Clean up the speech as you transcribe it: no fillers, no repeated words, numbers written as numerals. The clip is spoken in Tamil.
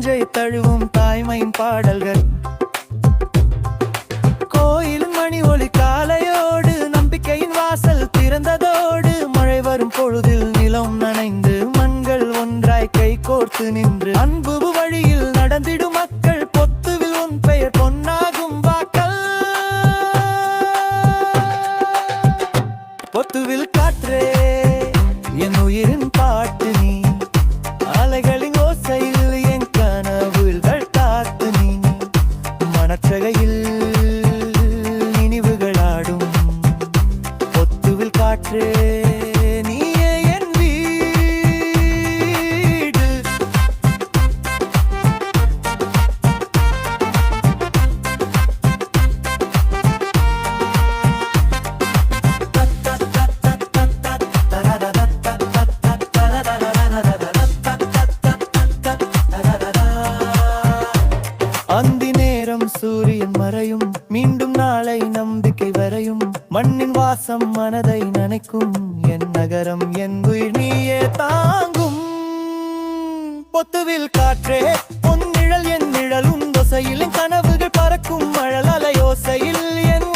நெஞ்சை தழுவும் தாய்மையின் பாடல்கள். கோயிலின் மணி ஒலி காலையோடு நம்பிக்கையின் வாசல் திறந்ததோடு, மழை வரும் பொழுதில் நிலம் நனைந்து மண்கள் ஒன்றாய் கை கோர்த்து நின்று அன்பு வழியில் நடந்திடும் மக்கள். பொத்துவில் உன் பெயர் பொன்னாகும் வாக்கள். பொத்துவில் காற்றே என் உயிரின் பாட்டு நீ, அலைகளின் ஓசையில் என் கனவுகள் காத்து நீ, மனச்சகையில் நினைவுகள் ஆடும். பொத்துவில் காற்றே நீயே என் வீடு. அந்தி நேரம் சூரியன் மறையும், மீண்டும் நாளை நம்பிக்கை வரையும். மண்ணின் வாசம் மனதை நனைக்கும், என் நகரம் என் உயிர் நீயே தாங்கும். பொத்துவில் காற்றே பொன் நிழல் என் நிழல், உன் தொசையில் என் கனவுகள் பறக்கும். மழல் அலையோசையில் என்